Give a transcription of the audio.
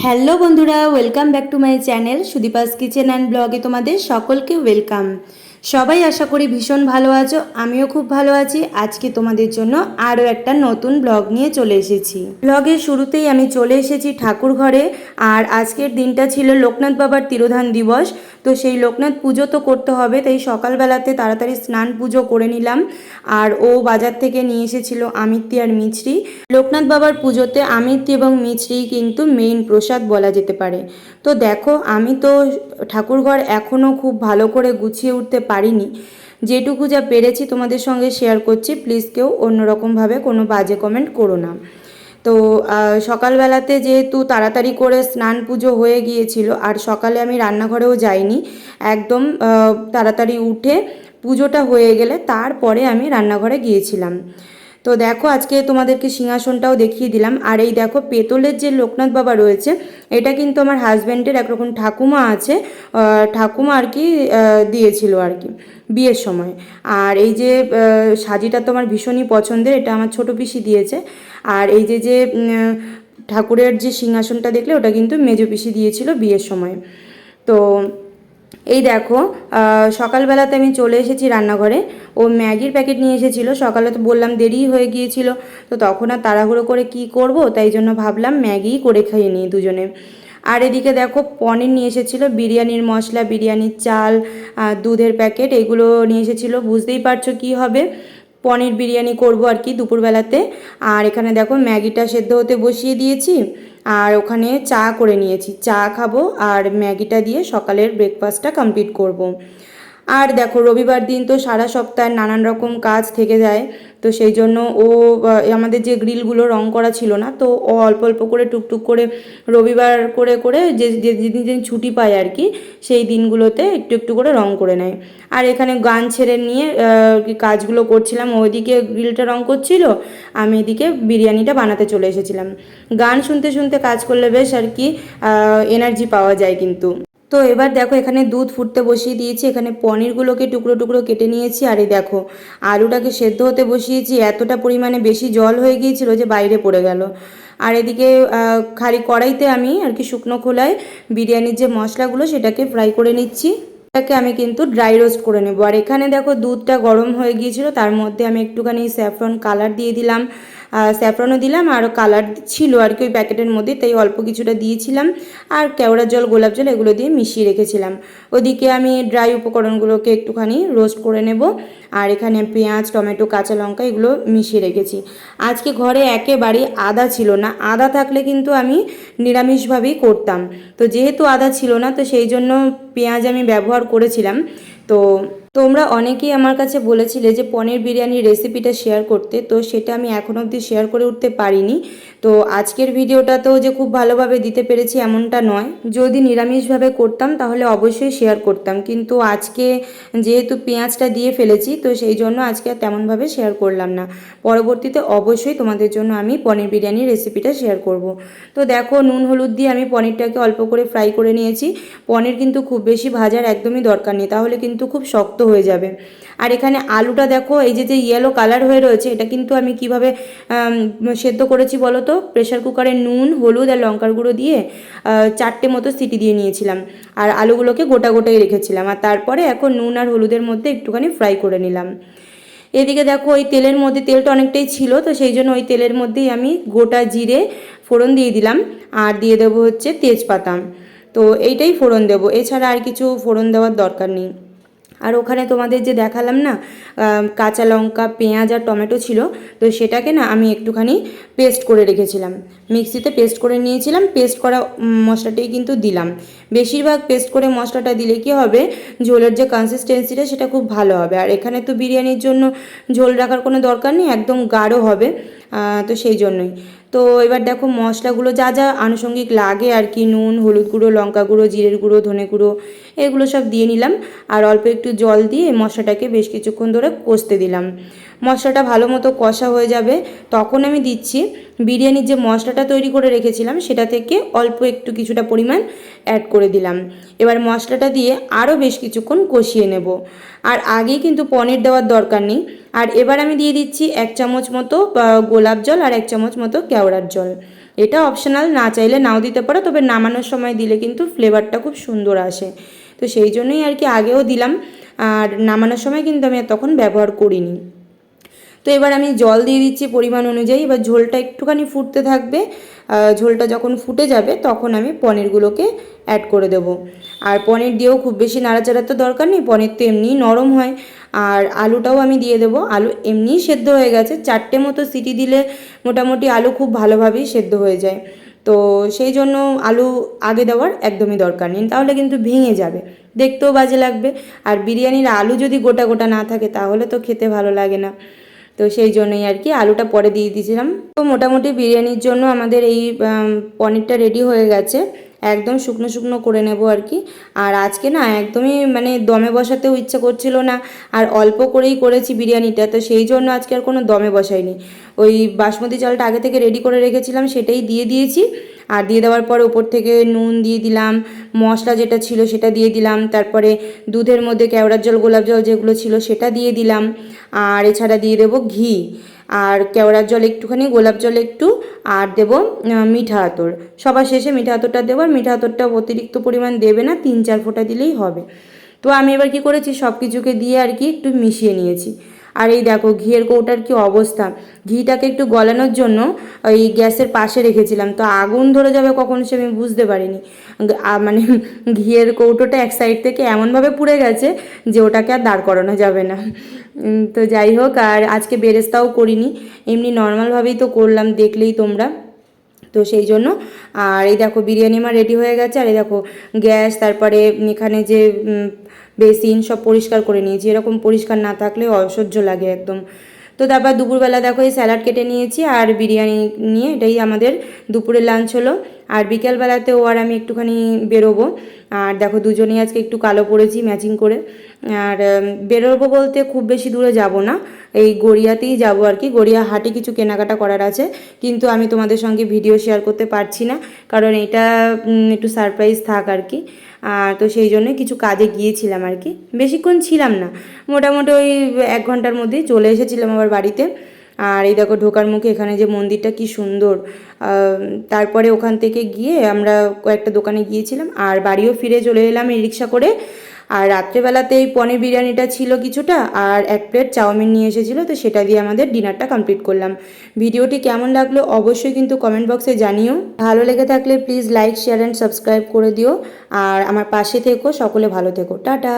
Hello বন্ধুরা, welcome back to my channel Sudipa's kitchen and ব্লগে তোমাদের সকলকে ওয়েলকাম। সবাই আশা করি ভীষণ ভালো আছো, আমিও খুব ভালো আছি। আজকে তোমাদের জন্য আরও একটা নতুন ব্লগ নিয়ে চলে এসেছি। ব্লগের শুরুতেই আমি চলে এসেছি ঠাকুর ঘরে। আর আজকের দিনটা ছিল লোকনাথ বাবার তিরোধান দিবস। তো সেই লোকনাথ পুজো তো করতে হবে, তাই সকালবেলাতে তাড়াতাড়ি স্নান পুজো করে নিলাম। আর ও বাজার থেকে নিয়ে এসেছিল আমিত্তি আর মিছরি। লোকনাথ বাবার পুজোতে আমিত্তি এবং মিছরি কিন্তু মেইন প্রসাদ বলা যেতে পারে। তো দেখো, আমি তো ঠাকুরঘর এখনও খুব ভালো করে গুছিয়ে উঠতে পারিনি। যেটুকু যা পেরেছি তোমাদের সঙ্গে শেয়ার করছি, প্লিজ কেউ অন্যরকমভাবে কোনো বাজে কমেন্ট করো না। তো সকালবেলাতে যেহেতু তাড়াতাড়ি করে স্নান পুজো হয়ে গিয়েছিল, আর সকালে আমি রান্নাঘরেও যাইনি, একদম তাড়াতাড়ি উঠে পুজোটা হয়ে গেলে তারপরে আমি রান্নাঘরে গিয়েছিলাম। তো দেখো, আজকে তোমাদেরকে সিংহাসনটাও দেখিয়ে দিলাম। আর এই দেখো, পেতলের যে লোকনাথ বাবা রয়েছে, এটা কিন্তু আমার হাজব্যান্ডের একরকম ঠাকুমা আছে, ঠাকুমা আর কি দিয়েছিল আর কি বিয়ের সময়। আর এই যে সাজিটা তো আমার ভীষণই পছন্দের, এটা আমার ছোটো পিসি দিয়েছে। আর এই যে যে ঠাকুরের যে সিংহাসনটা দেখলে, ওটা কিন্তু মেজো পিসি দিয়েছিল বিয়ের সময়। তো এই দেখো, সকালবেলাতে আমি চলে এসেছি রান্নাঘরে। ও ম্যাগির প্যাকেট নিয়ে এসেছিলো, সকালে তো বললাম দেরি হয়ে গিয়েছিল, তো তখন আর তাড়াহুড়ো করে কি করব, তাই জন্য ভাবলাম ম্যাগিই করে খাইয়ে নিই দুজনে। আর এদিকে দেখো, পনির নিয়ে এসেছিলো, বিরিয়ানির মশলা, বিরিয়ানির চাল, দুধের প্যাকেট, এগুলো নিয়ে এসেছিলো। বুঝতেই পারছো কি হবে, পনির বিরিয়ানি করব আর কি দুপুরবেলাতে। আর এখানে দেখো, ম্যাগিটা সেদ্ধ হতে বসিয়ে দিয়েছি, আর ওখানে চা করে নিয়েছি, চা খাবো আর ম্যাগিটা দিয়ে সকালের ব্রেকফাস্টটা কমপ্লিট করব। আর দেখো, রবিবার দিন তো সারা সপ্তাহে নানান রকম কাজ থেকে যায়, তো সেই জন্য ও আমাদের যে গ্রিলগুলো রং করা ছিল না, তো ও অল্প অল্প করে টুকটুক করে রবিবার করে করে যে যেদিন যেদিন ছুটি পায় আর কি, সেই দিনগুলোতে একটু একটু করে রং করে নেয়। আর এখানে গান ছেড়ে নিয়ে কাজগুলো করছিলাম, ওইদিকে গ্রিলটা রং করছিল, আমি এদিকে বিরিয়ানিটা বানাতে চলে এসেছিলাম। গান শুনতে শুনতে কাজ করলে বেশ আর কি এনার্জি পাওয়া যায় কিন্তু। তো এবার দেখো, এখানে দুধ ফুটতে বসিয়ে দিয়েছি, এখানে পনিরগুলোকে টুকরো টুকরো কেটে নিয়েছি। আর এই দেখো, আলুটাকে সেদ্ধ হতে বসিয়েছি, এতটা পরিমাণে বেশি জল হয়ে গিয়েছিল যে বাইরে পড়ে গেল। আর এদিকে খালি কড়াইতে আমি আর কি শুকনো খোলায় বিরিয়ানির যে মশলাগুলো সেটাকে ফ্রাই করে নিচ্ছি। এটাকে আমি কিন্তু ড্রাই রোস্ট করে নেব। আর এখানে দেখো, দুধটা গরম হয়ে গিয়েছিল, তার মধ্যে আমি একটুখানি স্যাফরন কালার দিয়ে দিলাম, স্যাফরনও দিলাম, আর কালার ছিল আর কি ওই প্যাকেটের মধ্যে, তাই অল্প কিছুটা দিয়েছিলাম। আর কেওড়ার জল, গোলাপ জল এগুলো দিয়ে মিশিয়ে রেখেছিলাম। ওদিকে আমি ড্রাই উপকরণগুলোকে একটুখানি রোস্ট করে নেব। আর এখানে পেঁয়াজ, টমেটো, কাঁচা লঙ্কা এগুলো মিশিয়ে রেখেছি। আজকে ঘরে একেবারেই আদা ছিল না, আদা থাকলে কিন্তু আমি নিরামিষভাবেই করতাম। তো যেহেতু আদা ছিল না, তো সেই জন্য পেঁয়াজ আমি ব্যবহার করেছিলাম। তো তোমরা অনেকেই আমার কাছে বলেছিলে যে পনির বিরিয়ানির রেসিপিটা শেয়ার করতে, তো সেটা আমি এখনও অবধি শেয়ার করে উঠতে পারিনি। তো আজকের ভিডিওটাতেও যে খুব ভালোভাবে দিতে পেরেছি এমনটা নয়, যদি নিরামিষভাবে করতাম তাহলে অবশ্যই শেয়ার করতাম, কিন্তু আজকে যেহেতু পেঁয়াজটা দিয়ে ফেলেছি, তো সেই জন্য আজকে আর তেমনভাবে শেয়ার করলাম না। পরবর্তীতে অবশ্যই তোমাদের জন্য আমি পনির বিরিয়ানির রেসিপিটা শেয়ার করব। তো দেখো, নুন হলুদ দিয়ে আমি পনিরটাকে অল্প করে ফ্রাই করে নিয়েছি। পনির কিন্তু খুব বেশি ভাজার একদমই দরকার নেই, তাহলে কিন্তু খুব শক্ত হয়ে যাবে। আর এখানে আলুটা দেখো, এই যে যে ইয়েলো কালার হয়ে রয়েছে, এটা কিন্তু আমি কিভাবে সেদ্ধ করেছি বলো তো। প্রেশার কুকারে নুন, হলুদ আর লঙ্কার গুঁড়ো দিয়ে 4টে মতো সিটি দিয়ে নিয়েছিলাম, আর আলুগুলোকে গোটা গোটাই রেখেছিলাম। আর তারপরে এখন নুন আর হলুদের মধ্যে একটুখানি ফ্রাই করে নিলাম। এদিকে দেখো, ওই তেলের মধ্যে, তেলটা অনেকটাই ছিল, তো সেই জন্য ওই তেলের মধ্যেই আমি গোটা জিরে ফোড়ন দিয়ে দিলাম, আর দিয়ে দেবো হচ্ছে তেজপাতা। তো এইটাই ফোড়ন দেবো, এছাড়া আর কিছু ফোড়ন দেওয়ার দরকার নেই। আর ওখানে তোমাদের যে দেখালাম না, কাঁচা লঙ্কা, পেঁয়াজ আর টমেটো ছিল, তো সেটাকে না আমি একটুখানি পেস্ট করে রেখেছিলাম, মিক্সিতে পেস্ট করে নিয়েছিলাম। পেস্ট করা মশলাটাই কিন্তু দিলাম। বেশিরভাগ পেস্ট করে মশলাটা দিলে কি হবে, ঝোলের যে কনসিস্টেন্সিটা সেটা খুব ভালো হবে। আর এখানে তো বিরিয়ানির জন্য ঝোল রাখার কোনো দরকার নেই, একদম গাঢ় হবে, তো সেই জন্যই। তো এবার দেখো, মশলাগুলো যা যা আনুষঙ্গিক লাগে আর কি, নুন, হলুদ গুঁড়ো, লঙ্কা গুঁড়ো, জিরের গুঁড়ো, ধনে গুঁড়ো, এগুলো সব দিয়ে নিলাম। আর অল্প একটু জল দিয়ে মশলাটাকে বেশ কিছুক্ষণ ধরে কষতে দিলাম। মশলাটা ভালো মতো কষা হয়ে যাবে, তখন আমি দিচ্ছি বিরিয়ানির যে মশলাটা তৈরি করে রেখেছিলাম, সেটা থেকে অল্প একটু কিছুটা পরিমাণ অ্যাড করে দিলাম। এবার মশলাটা দিয়ে আরও বেশ কিছুক্ষণ কষিয়ে নেব। আর আগেই কিন্তু পনির দেওয়ার দরকার নেই। আর এবার আমি দিয়ে দিচ্ছি 1 চামচ মতো গোলাপ জল আর 1 চামচ মতো কেওড়ার জল। এটা অপশনাল, না চাইলে নাও দিতে পারো, তবে নামানোর সময় দিলে কিন্তু ফ্লেভারটা খুব সুন্দর আসে। তো সেই জন্যই আর কি আগেও দিলাম, আর নামানোর সময় কিন্তু আমি তখন ব্যবহার করিনি। তো এবার আমি জল দিয়ে দিচ্ছি পরিমাণ অনুযায়ী। এবার ঝোলটা একটুখানি ফুটতে থাকবে, ঝোলটা যখন ফুটে যাবে তখন আমি পনিরগুলোকে অ্যাড করে দেবো। আর পনির দিয়েও খুব বেশি নাড়াচাড়া তো দরকার নেই, পনির তো এমনিই নরম হয়। আর আলুটাও আমি দিয়ে দেবো, আলু এমনিই সেদ্ধ হয়ে গেছে, 4টে মতো সিটি দিলে মোটামুটি আলু খুব ভালোভাবেই সেদ্ধ হয়ে যায়। তো সেই জন্য আলু আগে দেওয়ার একদমই দরকার নেই, তাহলে কিন্তু ভেঙে যাবে, দেখতেও বাজে লাগবে। আর বিরিয়ানির আলু যদি গোটা গোটা না থাকে তাহলে তো খেতে ভালো লাগে না। তো সেই জন্যই আর কি আলুটা পরে দিয়ে দিয়েছিলাম। তো মোটামুটি বিরিয়ানির জন্য আমাদের এই পনিরটা রেডি হয়ে গেছে, একদম শুকনো শুকনো করে নেব আর কি। আর আজকে না একদমই মানে দমে বসাতেও ইচ্ছা করছিল না, আর অল্প করেই করেছি বিরিয়ানিটা, তো সেই জন্য আজকে আর কোনো দমে বসাইনি। ওই বাসমতি চালটা আগে থেকে রেডি করে রেখেছিলাম সেটাই দিয়ে দিয়েছি। আর দিয়ে দেওয়ার পরে উপর থেকে নুন দিয়ে দিলাম, মশলা যেটা ছিল সেটা দিয়ে দিলাম, তারপরে দুধের মধ্যে কেওড়ার জল গোলাপ জল যেগুলো ছিল সেটা দিয়ে দিলাম। আর এছাড়া দিয়ে দেবো ঘি, আর কেওড়ার জল একটুখানি, গোলাপ জল একটু, আর দেবো মিঠা আতর। সবার শেষে মিঠা আতরটা দেবো, আর মিঠা আতরটা অতিরিক্ত পরিমাণ দেবে না, 3-4 ফোঁটা দিলেই হবে। তো আমি এবার কি করেছি, সব কিছুকে দিয়ে আর কি একটু মিশিয়ে নিয়েছি। আর এই দেখো ঘিয়ের কৌটার কি অবস্থা, ঘিটাকে একটু গলানোর জন্য ওই গ্যাসের পাশে রেখেছিলাম, তো আগুন ধরে যাবে কখন সে আমি বুঝতে পারিনি। মানে ঘিয়ের কৌটোটা এক সাইড থেকে এমনভাবে পুড়ে গেছে যে ওটাকে আর দাঁড় করানো যাবে না। তো যাই হোক, আর আজকে বেরেস্তাও করিনি, এমনি নর্মালভাবেই তো করলাম, দেখলেই তোমরা। তো সেই জন্য, আর এই দেখো বিরিয়ানি আমার রেডি হয়ে গেছে। আর এই দেখো গ্যাস, তারপরে এখানে যে বেসিন সব পরিষ্কার করে নিয়েছি, এরকম পরিষ্কার না থাকলে অসহ্য লাগে একদম। তো তারপর দুপুরবেলা দেখো এই স্যালাড কেটে নিয়েছি আর বিরিয়ানি নিয়ে, এটাই আমাদের দুপুরের লাঞ্চ হলো। আর বিকেলবেলাতেও আর আমি একটুখানি বেরোবো। আর দেখো দুজনেই আজকে একটু কালো পরেছি ম্যাচিং করে। আর বেরোবো বলতে খুব বেশি দূরে যাব না, এই গড়িয়াতেই যাব আর কি, গড়িয়া হাটে কিছু কেনাকাটা করার আছে, কিন্তু আমি তোমাদের সঙ্গে ভিডিও শেয়ার করতে পারছি না, কারণ এটা একটু সারপ্রাইজ থাক আর কি। তো সেই জন্য কিছু কাজে গিয়েছিলাম আর কি, বেশিক্ষণ ছিলাম না, মোটামুটি ওই 1 ঘন্টার মধ্যেই চলে এসেছিলাম আবার বাড়িতে। আর এই দেখো ঢোকার মুখে এখানে যে মন্দিরটা কি সুন্দর। তারপরে ওখান থেকে গিয়ে আমরা কয়েকটা দোকানে গিয়েছিলাম, আর বাড়িও ফিরে চলে এলাম এই রিক্সা করে। আর রাত্রেবেলাতে এই পনির বিরিয়ানিটা ছিল কিছুটা, আর 1 প্লেট চাউমিন নিয়ে এসেছিলো, তো সেটা দিয়ে আমাদের ডিনারটা কমপ্লিট করলাম। ভিডিওটি কেমন লাগলো অবশ্যই কিন্তু কমেন্ট বক্সে জানিও। ভালো লেগে থাকলে please like, share and subscribe করে দিও। আর আমার পাশে থেকো, সকলে ভালো থেকো, টাটা।